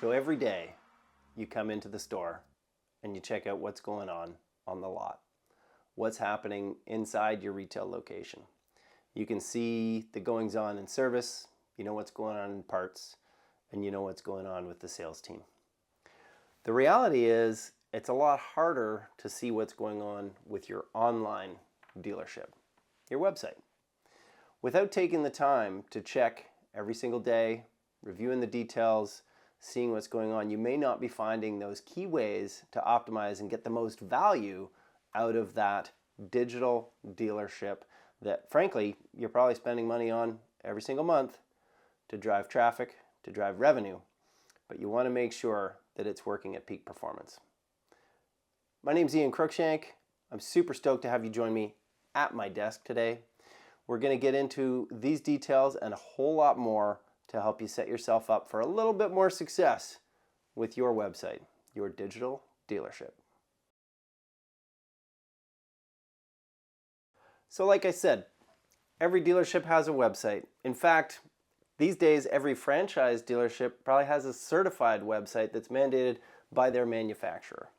So every day you come into the store and you check out what's going on the lot, what's happening inside your retail location. You can see the goings on in service, you know what's going on in parts, and you know what's going on with the sales team. The reality is it's a lot harder to see what's going on with your online dealership, your website. Without taking the time to check every single day, reviewing the details, seeing what's going on, you may not be finding those key ways to optimize and get the most value out of that digital dealership that, frankly, you're probably spending money on every single month to drive traffic, to drive revenue, but you want to make sure that it's working at peak performance. My name's Ian Cruikshank. I'm super stoked to have you join me at my desk today. We're going to get into these details and a whole lot more to help you set yourself up for a little bit more success with your website, your digital dealership. So like I said, every dealership has a website. In fact, these days every franchise dealership probably has a certified website that's mandated by their manufacturer.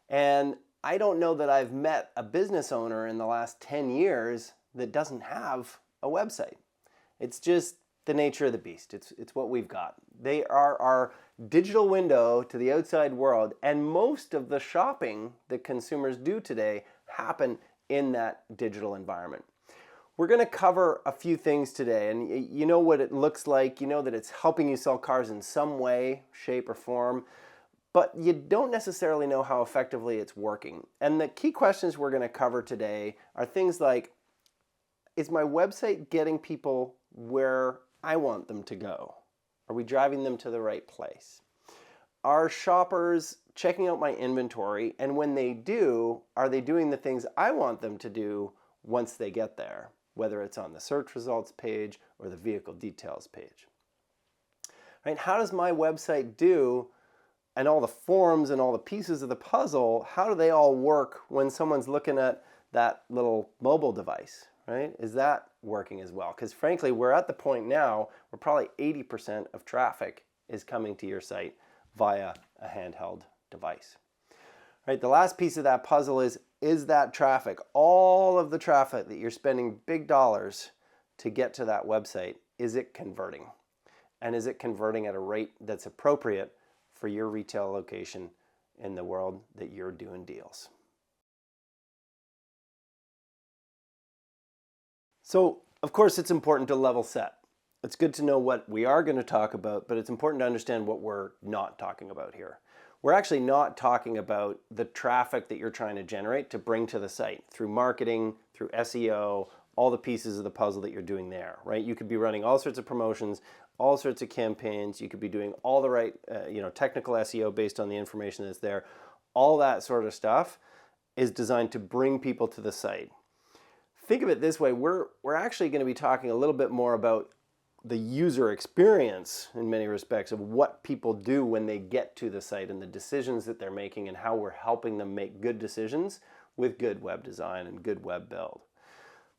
And I don't know that I've met a business owner in the last 10 years that doesn't have a website. It's just the nature of the beast. It's what we've got. They are our digital window to the outside world, and most of the shopping that consumers do today happen in that digital environment. We're going to cover a few things today, and you know what it looks like. You know that it's helping you sell cars in some way, shape, or form, but you don't necessarily know how effectively it's working. And the key questions we're going to cover today are things like, is my website getting people where I want them to go? Are we driving them to the right place? Are shoppers checking out my inventory, and when they do, are they doing the things I want them to do once they get there, whether it's on the search results page or the vehicle details page? Right? How does my website do, and all the forms and all the pieces of the puzzle, how do they all work when someone's looking at that little mobile device? Right? Is that working as well? Because frankly, we're at the point now where probably 80% of traffic is coming to your site via a handheld device. Right? The last piece of that puzzle is that traffic, all of the traffic that you're spending big dollars to get to that website, is it converting? And is it converting at a rate that's appropriate for your retail location in the world that you're doing deals? So, of course, it's important to level set. It's good to know what we are going to talk about, but it's important to understand what we're not talking about here. We're actually not talking about the traffic that you're trying to generate to bring to the site through marketing, through SEO, all the pieces of the puzzle that you're doing there, right? You could be running all sorts of promotions, all sorts of campaigns. You could be doing all the right, technical SEO based on the information that's there. All that sort of stuff is designed to bring people to the site. Think of it this way, we're actually going to be talking a little bit more about the user experience in many respects of what people do when they get to the site and the decisions that they're making and how we're helping them make good decisions with good web design and good web build.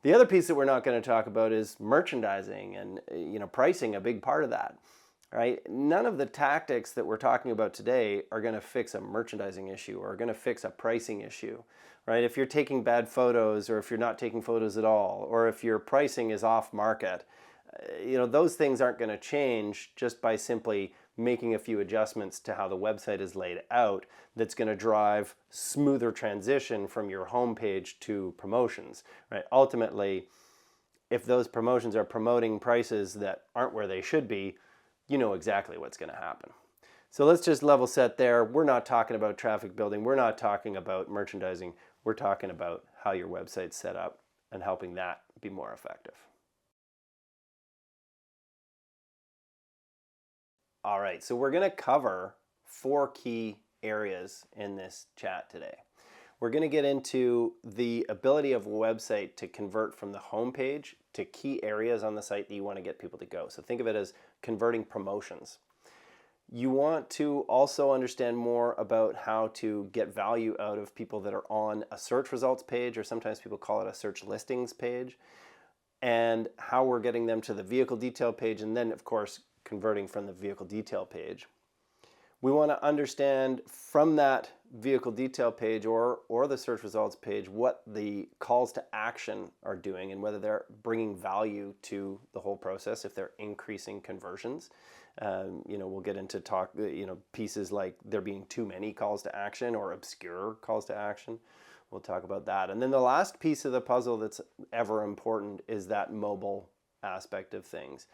The other piece that we're not going to talk about is merchandising and pricing, a big part of that. Right? None of the tactics that we're talking about today are going to fix a merchandising issue or are going to fix a pricing issue. Right? If you're taking bad photos, or if you're not taking photos at all, or if your pricing is off market, those things aren't going to change just by simply making a few adjustments to how the website is laid out. That's going to drive smoother transition from your homepage to promotions. Right? Ultimately, if those promotions are promoting prices that aren't where they should be, you know exactly what's going to happen. So let's just level set there. We're not talking about traffic building. We're not talking about merchandising. We're talking about how your website's set up and helping that be more effective. All right, so we're going to cover 4 key areas in this chat today. We're going to get into the ability of a website to convert from the home page to key areas on the site that you want to get people to go. So think of it as converting promotions. You want to also understand more about how to get value out of people that are on a search results page, or sometimes people call it a search listings page, and how we're getting them to the vehicle detail page, and then, of course, converting from the vehicle detail page. We want to understand from that vehicle detail page or the search results page what the calls to action are doing and whether they're bringing value to the whole process, if they're increasing conversions. We'll get into pieces like there being too many calls to action or obscure calls to action. We'll talk about that. And then the last piece of the puzzle that's ever important is that mobile aspect of things,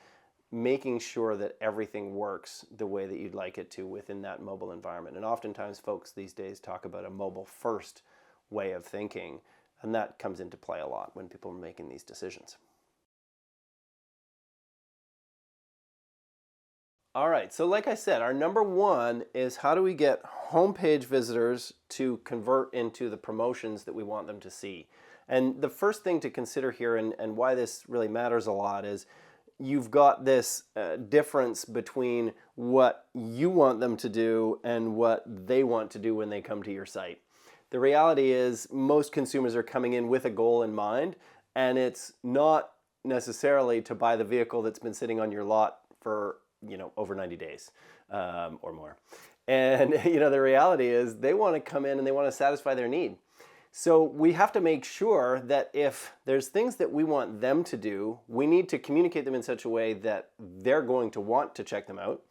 making sure that everything works the way that you'd like it to within that mobile environment. And oftentimes folks these days talk about a mobile first way of thinking, and that comes into play a lot when people are making these decisions. All right, so like I said, our number one is how do we get homepage visitors to convert into the promotions that we want them to see? And the first thing to consider here, and why this really matters a lot, is you've got this difference between what you want them to do and what they want to do when they come to your site. The reality is most consumers are coming in with a goal in mind, and it's not necessarily to buy the vehicle that's been sitting on your lot for over 90 days or more. And the reality is they want to come in and they want to satisfy their need. So we have to make sure that if there's things that we want them to do, we need to communicate them in such a way that they're going to want to check them out.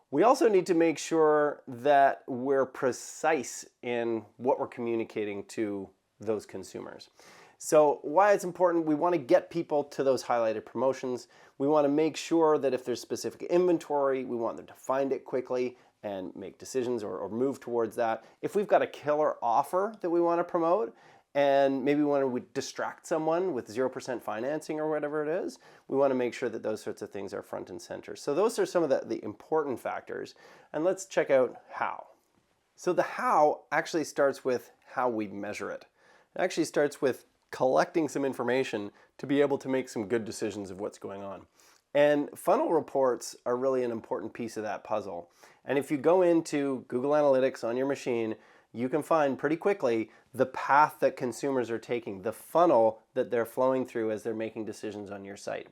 We also need to make sure that we're precise in what we're communicating to those consumers. So why it's important, we want to get people to those highlighted promotions. We want to make sure that if there's specific inventory, we want them to find it quickly and make decisions or move towards that. If we've got a killer offer that we want to promote and maybe we want to distract someone with 0% financing or whatever it is, we want to make sure that those sorts of things are front and center. So those are some of the important factors. And let's check out how. So the how actually starts with how we measure it. It actually starts with collecting some information to be able to make some good decisions of what's going on. And funnel reports are really an important piece of that puzzle. And if you go into Google Analytics on your machine, you can find pretty quickly the path that consumers are taking, the funnel that they're flowing through as they're making decisions on your site.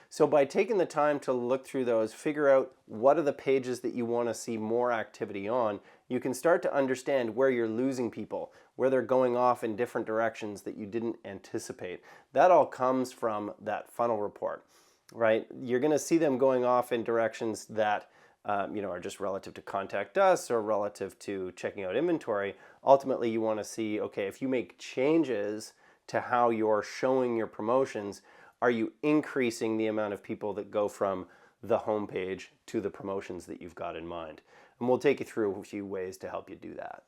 So by taking the time to look through those, figure out what are the pages that you want to see more activity on, you can start to understand where you're losing people, where they're going off in different directions that you didn't anticipate. That all comes from that funnel report, right? You're going to see them going off in directions that are just relative to contact us or relative to checking out inventory. Ultimately, you want to see, okay, if you make changes to how you're showing your promotions, are you increasing the amount of people that go from the homepage to the promotions that you've got in mind? And we'll take you through a few ways to help you do that.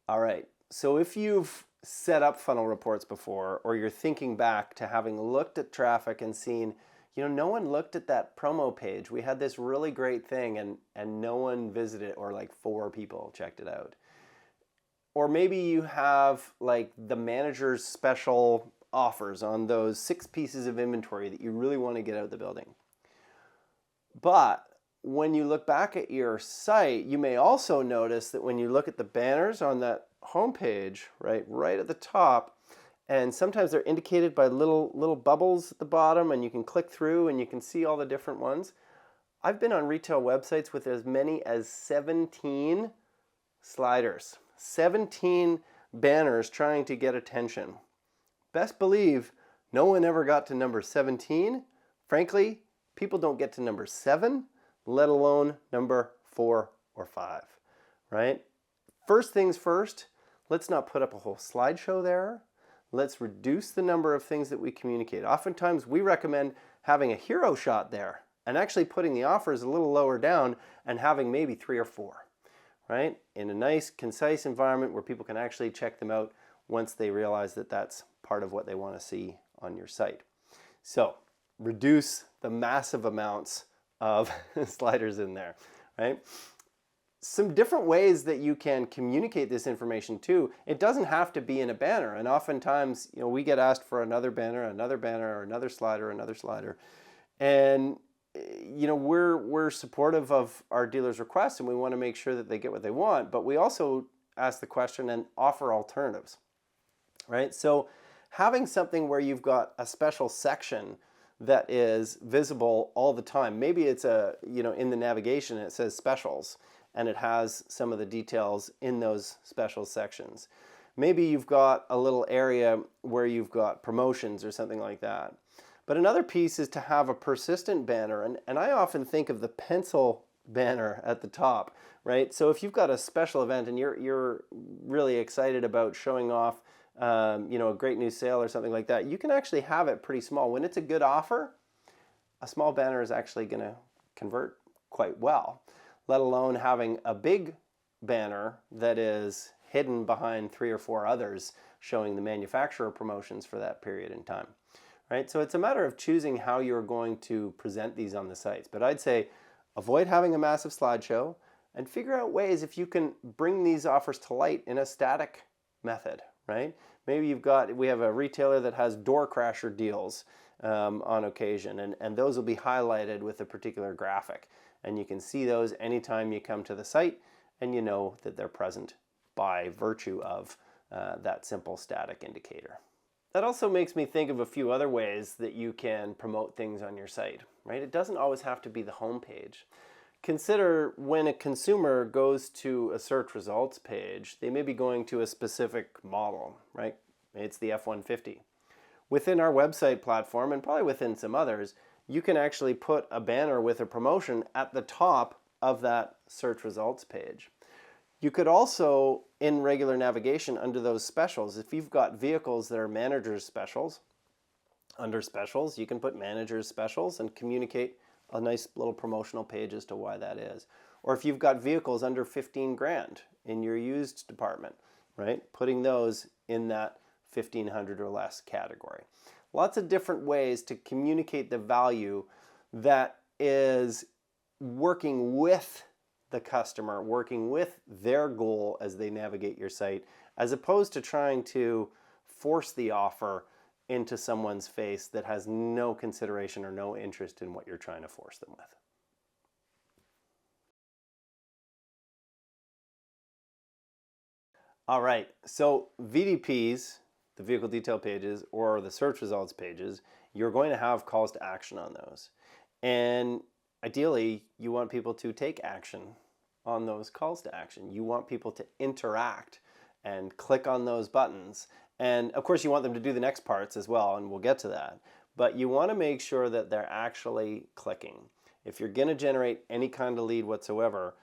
All right, so if you've set up funnel reports before, or you're thinking back to having looked at traffic and seen, no one looked at that promo page. We had this really great thing and no one visited, or like 4 people checked it out. Or maybe you have like the manager's special offers on those 6 pieces of inventory that you really want to get out of the building. But when you look back at your site, you may also notice that when you look at the banners on that homepage, right at the top, and sometimes they're indicated by little bubbles at the bottom, and you can click through and you can see all the different ones. I've been on retail websites with as many as 17 sliders, 17 banners trying to get attention. Best believe no one ever got to number 17. Frankly, people don't get to number 7, let alone number 4 or 5, right? First things first, let's not put up a whole slideshow there. Let's reduce the number of things that we communicate. Oftentimes we recommend having a hero shot there and actually putting the offers a little lower down and having maybe 3 or 4, right? In a nice, concise environment where people can actually check them out once they realize that that's part of what they want to see on your site. So reduce the massive amounts of sliders in there, right? Some different ways that you can communicate this information too. It doesn't have to be in a banner, and oftentimes, we get asked for another banner, or another slider, and we're supportive of our dealers' requests, and we want to make sure that they get what they want. But we also ask the question and offer alternatives, right? So having something where you've got a special section that is visible all the time. Maybe it's in the navigation it says specials and it has some of the details in those special sections. Maybe you've got a little area where you've got promotions or something like that. But another piece is to have a persistent banner, and I often think of the pencil banner at the top, right? So if you've got a special event and you're really excited about showing off a great new sale or something like that, you can actually have it pretty small. When it's a good offer, a small banner is actually going to convert quite well, let alone having a big banner that is hidden behind 3 or 4 others showing the manufacturer promotions for that period in time, right? So it's a matter of choosing how you're going to present these on the sites. But I'd say avoid having a massive slideshow and figure out ways if you can bring these offers to light in a static method, right? Maybe we have a retailer that has door crasher deals on occasion, and those will be highlighted with a particular graphic. And you can see those anytime you come to the site, and you know that they're present by virtue of that simple static indicator. That also makes me think of a few other ways that you can promote things on your site, right? It doesn't always have to be the home page. Consider when a consumer goes to a search results page, they may be going to a specific model, right? It's the F-150. Within our website platform, and probably within some others, you can actually put a banner with a promotion at the top of that search results page. You could also, in regular navigation under those specials, if you've got vehicles that are managers specials, under specials, you can put managers specials and communicate a nice little promotional page as to why that is. Or if you've got vehicles under 15 grand in your used department, right? Putting those in that 1,500 or less category. Lots of different ways to communicate the value that is working with the customer, working with their goal as they navigate your site, as opposed to trying to force the offer into someone's face that has no consideration or no interest in what you're trying to force them with. All right, so VDPs, the vehicle detail pages, or the search results pages, you're going to have calls to action on those. And ideally, you want people to take action on those calls to action. You want people to interact and click on those buttons. And of course, you want them to do the next parts as well, and we'll get to that. But you want to make sure that they're actually clicking. If you're going to generate any kind of lead whatsoever,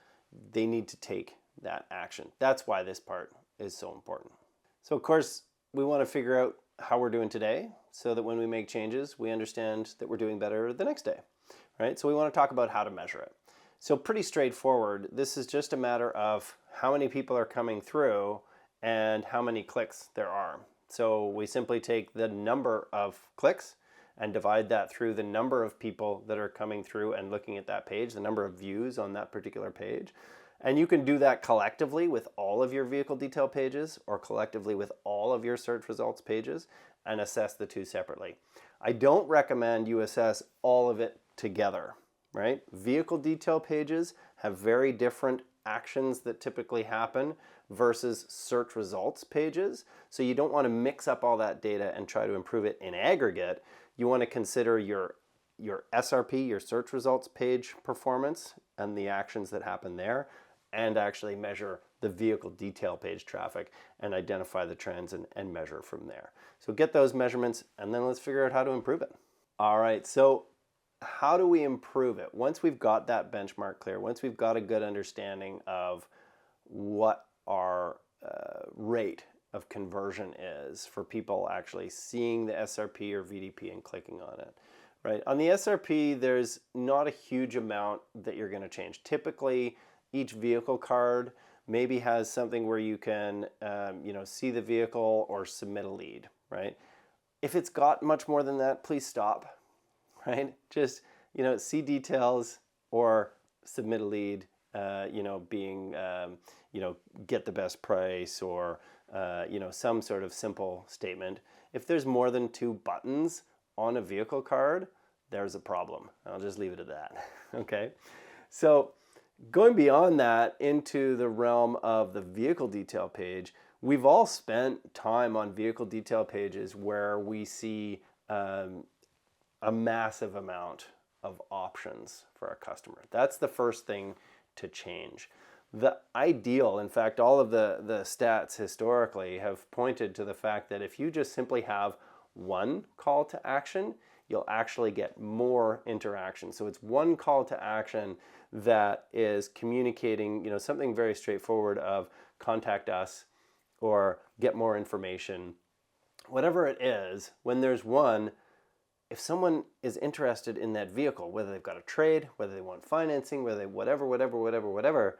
they need to take that action. That's why this part is so important. So of course, we want to figure out how we're doing today so that when we make changes, we understand that we're doing better the next day, right? So we want to talk about how to measure it. So pretty straightforward. This is just a matter of how many people are coming through and how many clicks there are. So we simply take the number of clicks and divide that through the number of people that are coming through and looking at that page, the number of views on that particular page. And you can do that collectively with all of your vehicle detail pages or collectively with all of your search results pages and assess the two separately. I don't recommend you assess all of it together, right? Vehicle detail pages have very different actions that typically happen versus search results pages. So you don't want to mix up all that data and try to improve it in aggregate. You want to consider your SRP, your search results page performance and the actions that happen there, and actually measure the vehicle detail page traffic and identify the trends and measure from there. So get those measurements and then let's figure out how to improve it. All right, so how do we improve it? Once we've got that benchmark clear, once we've got a good understanding of what our rate of conversion is for people actually seeing the SRP or VDP and clicking on it, right? On the SRP, there's not a huge amount that you're going to change. Typically, each vehicle card maybe has something where you can see the vehicle or submit a lead, right? If it's got much more than that, please stop, right? Just see details or submit a lead, get the best price or some sort of simple statement. If there's more than 2 buttons on a vehicle card, there's a problem. I'll just leave it at that. Okay, so going beyond that into the realm of the vehicle detail page, we've all spent time on vehicle detail pages where we see a a massive amount of options for our customer. That's the first thing to change. The ideal, in fact, all of the stats historically have pointed to the fact that if you just simply have one call to action, you'll actually get more interaction. So it's one call to action that is communicating, something very straightforward of contact us or get more information. Whatever it is, when there's one, if someone is interested in that vehicle, whether they've got a trade, whether they want financing, whether they whatever,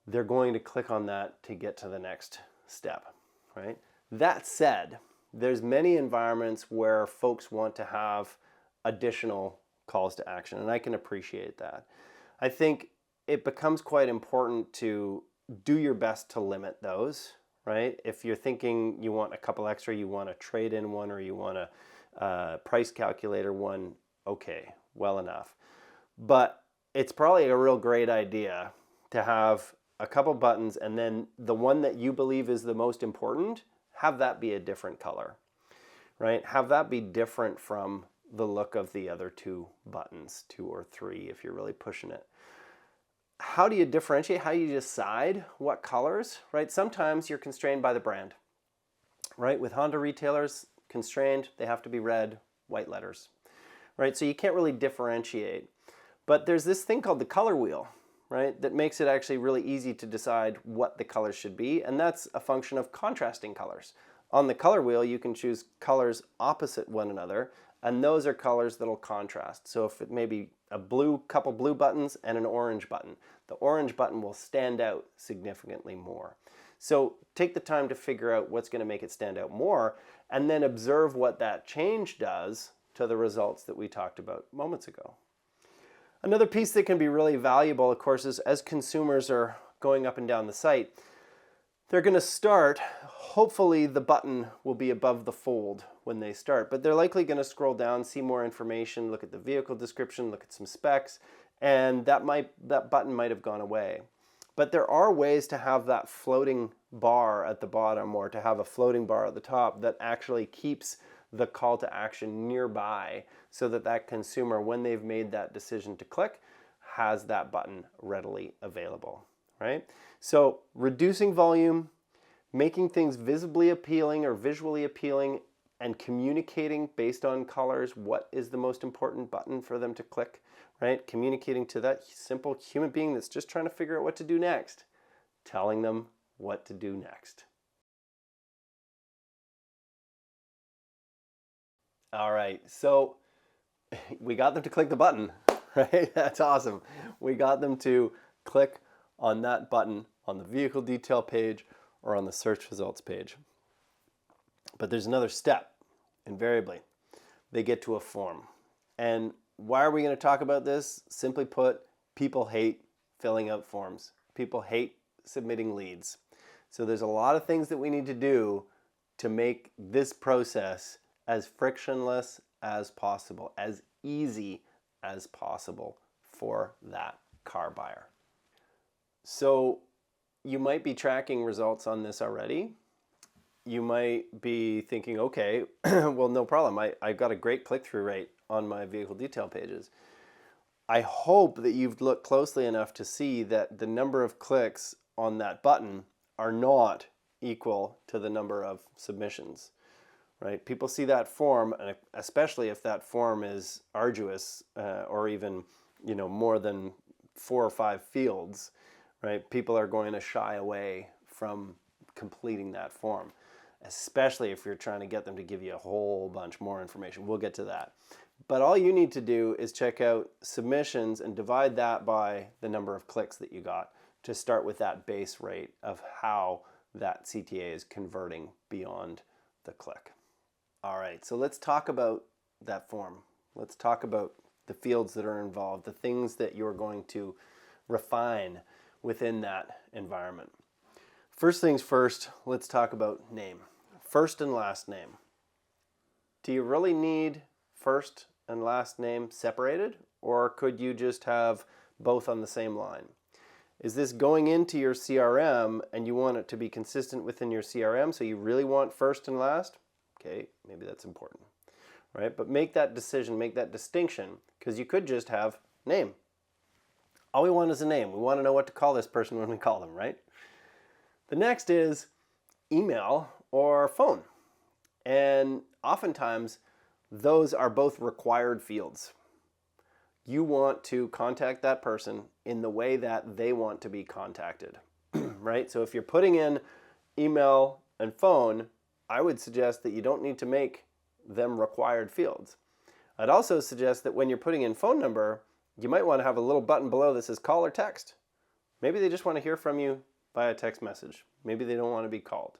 they're going to click on that to get to the next step, right? That said, there's many environments where folks want to have additional calls to action, and I can appreciate that. I think it becomes quite important to do your best to limit those, right? If you're thinking you want a couple extra, you want a trade-in one, or you want a price calculator one, okay, well enough. But it's probably a real great idea to have a couple buttons, and then the one that you believe is the most important, have that be a different color, right? Have that be different from the look of the other two buttons, 2 or 3 if you're really pushing it. How do you differentiate? How do you decide what colors, right? Sometimes you're constrained by the brand, right? With Honda retailers, constrained, they have to be red, white letters, right? So you can't really differentiate. But there's this thing called the color wheel, right? That makes it actually really easy to decide what the colors should be, and that's a function of contrasting colors. On the color wheel, you can choose colors opposite one another, and those are colors that'll contrast. So if it may be a couple blue buttons and an orange button, the orange button will stand out significantly more. So take the time to figure out what's going to make it stand out more, and then observe what that change does to the results that we talked about moments ago. Another piece that can be really valuable, of course, is as consumers are going up and down the site, they're going to start, hopefully the button will be above the fold when they start, but they're likely going to scroll down, see more information, look at the vehicle description, look at some specs, and that button might have gone away. But there are ways to have that floating bar at the bottom, or to have a floating bar at the top, that actually keeps the call to action nearby, so that that consumer, when they've made that decision to click, has that button readily available, right? So reducing volume, making things visibly appealing or visually appealing, and communicating based on colors what is the most important button for them to click, right? Communicating to that simple human being that's just trying to figure out what to do next, telling them what to do next. All right, so we got them to click the button, right? That's awesome. We got them to click on that button on the vehicle detail page or on the search results page. But there's another step, invariably. They get to a form. And why are we going to talk about this? Simply put, people hate filling out forms. People hate submitting leads. So there's a lot of things that we need to do to make this process as frictionless as possible, as easy as possible for that car buyer. So you might be tracking results on this already. You might be thinking, okay, well, no problem. I've got a great click-through rate on my vehicle detail pages. I hope that you've looked closely enough to see that the number of clicks on that button are not equal to the number of submissions. Right? People see that form, and especially if that form is arduous or even more than 4 or 5 fields, right? People are going to shy away from completing that form, especially if you're trying to get them to give you a whole bunch more information. We'll get to that. But all you need to do is check out submissions and divide that by the number of clicks that you got to start with that base rate of how that CTA is converting beyond the click. All right, so let's talk about that form. Let's talk about the fields that are involved, the things that you're going to refine within that environment. First things first, let's talk about name. First and last name. Do you really need first and last name separated, or could you just have both on the same line? Is this going into your CRM and you want it to be consistent within your CRM, so you really want first and last? Okay, maybe that's important, right? But make that decision, make that distinction, because you could just have name. All we want is a name. We want to know what to call this person when we call them, right? The next is email or phone. And oftentimes, those are both required fields. You want to contact that person in the way that they want to be contacted, right? So if you're putting in email and phone, I would suggest that you don't need to make them required fields. I'd also suggest that when you're putting in phone number, you might want to have a little button below that says call or text. Maybe they just want to hear from you via text message. Maybe they don't want to be called,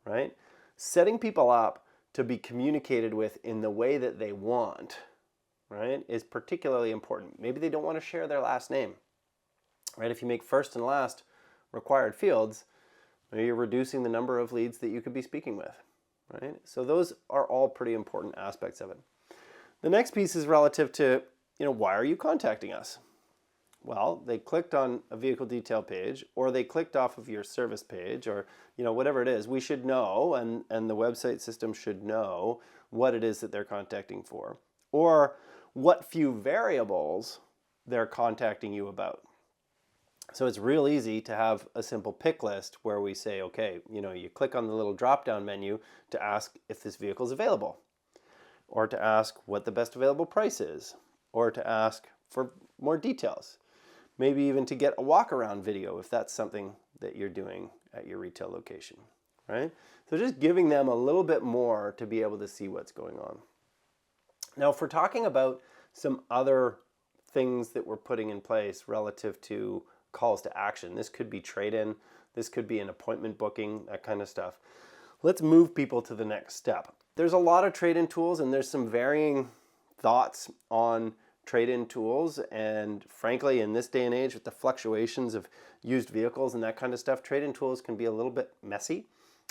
right? Setting people up to be communicated with in the way that they want, right, is particularly important. Maybe they don't want to share their last name, right? If you make first and last required fields, maybe you're reducing the number of leads that you could be speaking with, right? So those are all pretty important aspects of it. The next piece is relative to, why are you contacting us? Well, they clicked on a vehicle detail page, or they clicked off of your service page, or whatever it is. We should know, and the website system should know what it is that they're contacting for, or what few variables they're contacting you about. So it's real easy to have a simple pick list where we say, okay, you click on the little drop-down menu to ask if this vehicle is available, or to ask what the best available price is, or to ask for more details. Maybe even to get a walk-around video if that's something that you're doing at your retail location, right? So just giving them a little bit more to be able to see what's going on. Now, if we're talking about some other things that we're putting in place relative to calls to action, this could be trade-in, this could be an appointment booking, that kind of stuff. Let's move people to the next step. There's a lot of trade-in tools, and there's some varying thoughts on trade-in tools, and frankly, in this day and age with the fluctuations of used vehicles and that kind of stuff, trade-in tools can be a little bit messy.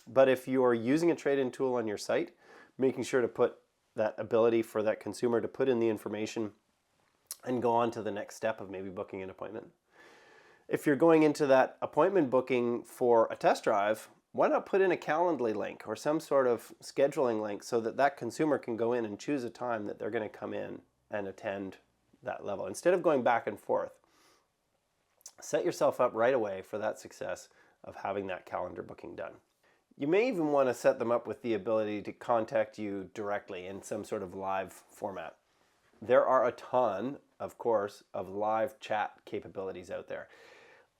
But if you're using a trade-in tool on your site, making sure to put that ability for that consumer to put in the information and go on to the next step of maybe booking an appointment. If you're going into that appointment booking for a test drive, why not put in a Calendly link or some sort of scheduling link so that that consumer can go in and choose a time that they're going to come in and attend that level. Instead of going back and forth, set yourself up right away for that success of having that calendar booking done. You may even want to set them up with the ability to contact you directly in some sort of live format. There are a ton, of course, of live chat capabilities out there.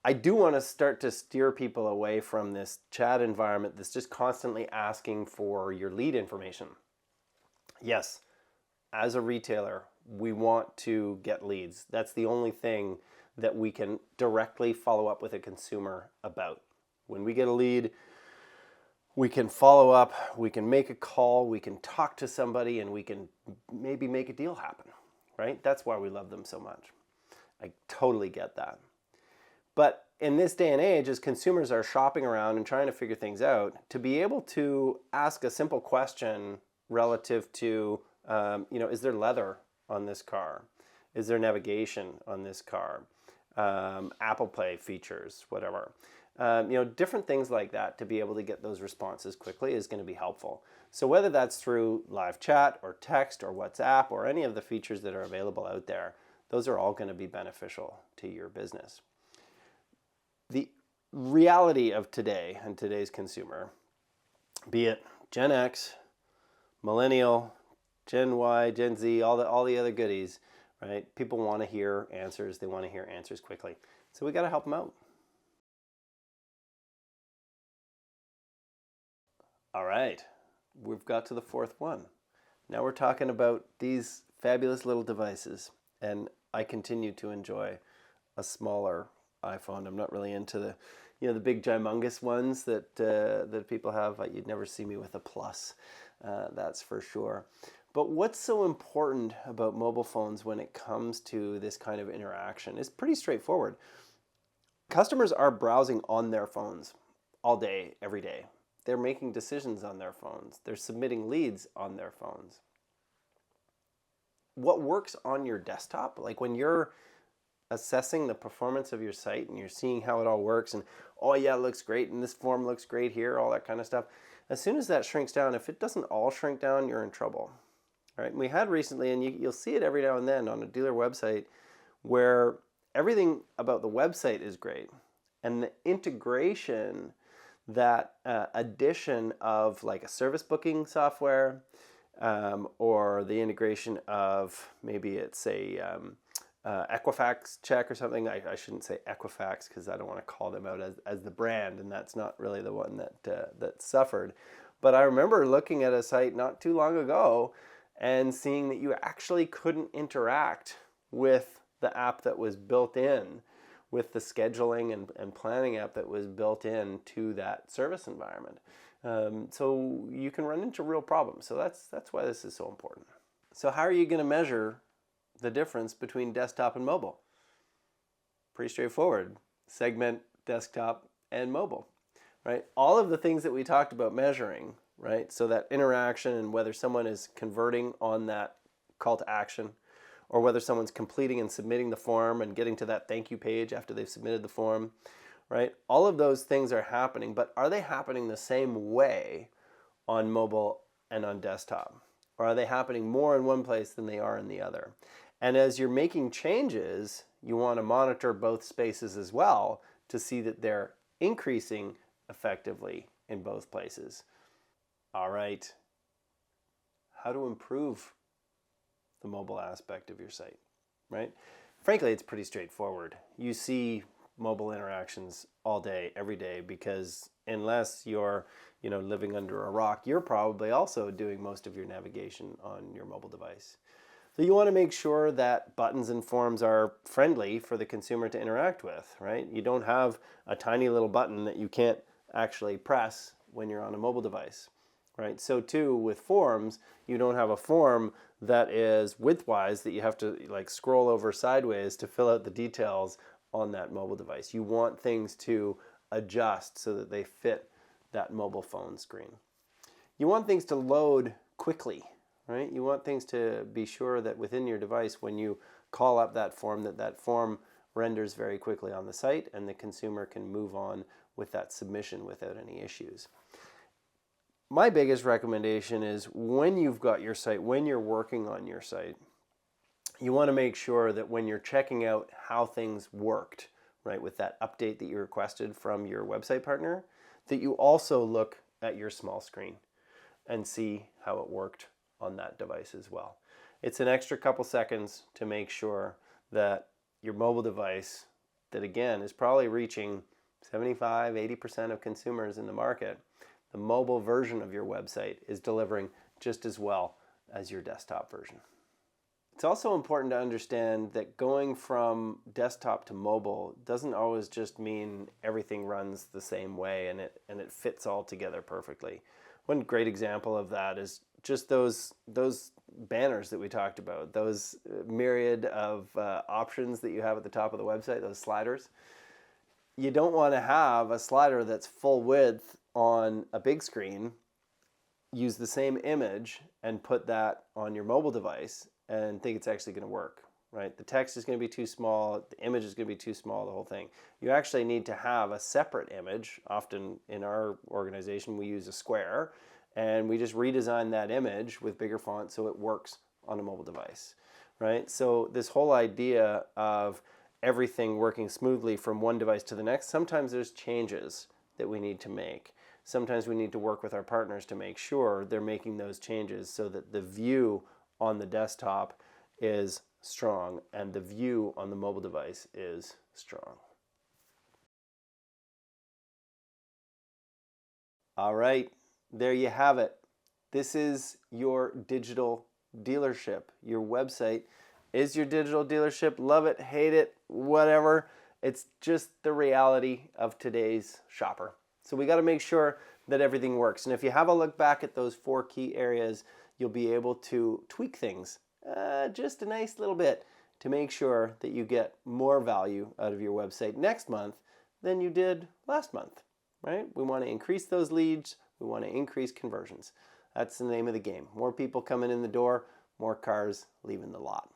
I do want to start to steer people away from this chat environment that's just constantly asking for your lead information. Yes, as a retailer, we want to get leads. That's the only thing that we can directly follow up with a consumer about. When we get a lead, we can follow up, we can make a call, we can talk to somebody, and we can maybe make a deal happen, right? That's why we love them so much. I totally get that. But in this day and age, as consumers are shopping around and trying to figure things out, to be able to ask a simple question relative to, is there leather on this car? Is there navigation on this car? Apple Pay features, whatever. Different things like that to be able to get those responses quickly is going to be helpful. So whether that's through live chat or text or WhatsApp or any of the features that are available out there, those are all going to be beneficial to your business. The reality of today and today's consumer, be it Gen X, Millennial, Gen Y, Gen Z, all the other goodies, right? People want to hear answers. They want to hear answers quickly. So we got to help them out. All right, we've got to the fourth one. Now we're talking about these fabulous little devices, and I continue to enjoy a smaller iPhone. I'm not really into the big gymongous ones that people have. You'd never see me with a Plus, that's for sure. But what's so important about mobile phones when it comes to this kind of interaction is pretty straightforward. Customers are browsing on their phones all day, every day. They're making decisions on their phones. They're submitting leads on their phones. What works on your desktop, like when you're assessing the performance of your site and you're seeing how it all works and, oh yeah, it looks great and this form looks great here, all that kind of stuff. As soon as that shrinks down, if it doesn't all shrink down, you're in trouble. right? And we had recently, and you'll see it every now and then on a dealer website, where everything about the website is great, and the integration, that addition of like a service booking software, or the integration of maybe it's a Equifax check or something. I shouldn't say Equifax because I don't want to call them out as the brand, and that's not really the one that suffered. But I remember looking at a site not too long ago and seeing that you actually couldn't interact with the app that was built in, with the scheduling and planning app that was built in to that service environment. So you can run into real problems. So that's why this is so important. So how are you going to measure the difference between desktop and mobile? Pretty straightforward. Segment desktop and mobile, right? All of the things that we talked about measuring, right? So that interaction and whether someone is converting on that call to action, or whether someone's completing and submitting the form and getting to that thank you page after they've submitted the form, right? All of those things are happening, but are they happening the same way on mobile and on desktop? Or are they happening more in one place than they are in the other? And as you're making changes, you want to monitor both spaces as well to see that they're increasing effectively in both places. All right, how to improve the mobile aspect of your site, right? Frankly, it's pretty straightforward. You see mobile interactions all day, every day, because unless you're living under a rock, you're probably also doing most of your navigation on your mobile device. So you want to make sure that buttons and forms are friendly for the consumer to interact with, right? You don't have a tiny little button that you can't actually press when you're on a mobile device, right? So too with forms, you don't have a form that is widthwise that you have to like scroll over sideways to fill out the details on that mobile device. You want things to adjust so that they fit that mobile phone screen. You want things to load quickly, right? You want things to be sure that within your device, when you call up that form, that form renders very quickly on the site and the consumer can move on with that submission without any issues. My biggest recommendation is when you've got your site, when you're working on your site, you want to make sure that when you're checking out how things worked, right, with that update that you requested from your website partner, that you also look at your small screen and see how it worked on that device as well. It's an extra couple seconds to make sure that your mobile device, that again is probably reaching 75-80% of consumers in the market, the mobile version of your website is delivering just as well as your desktop version. It's also important to understand that going from desktop to mobile doesn't always just mean everything runs the same way and it fits all together perfectly. One great example of that is just those banners that we talked about, those myriad of options that you have at the top of the website, those sliders. You don't want to have a slider that's full width on a big screen, use the same image and put that on your mobile device and think it's actually going to work, right? The text is going to be too small, the image is going to be too small, the whole thing. You actually need to have a separate image. Often in our organization, we use a square, and we just redesign that image with bigger font so it works on a mobile device, right? So this whole idea of everything working smoothly from one device to the next, sometimes there's changes that we need to make. Sometimes we need to work with our partners to make sure they're making those changes so that the view on the desktop is strong and the view on the mobile device is strong. All right, there you have it. This is your digital dealership. Your website is your digital dealership. Love it, hate it, whatever. It's just the reality of today's shopper. So we got to make sure that everything works. And if you have a look back at those 4 key areas, you'll be able to tweak things just a nice little bit to make sure that you get more value out of your website next month than you did last month, right? We want to increase those leads. We want to increase conversions. That's the name of the game. More people coming in the door, more cars leaving the lot.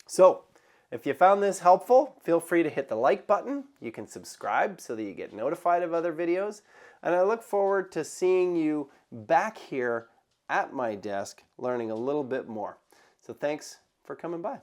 So if you found this helpful, feel free to hit the like button. You can subscribe so that you get notified of other videos. And I look forward to seeing you back here at my desk learning a little bit more. So thanks for coming by.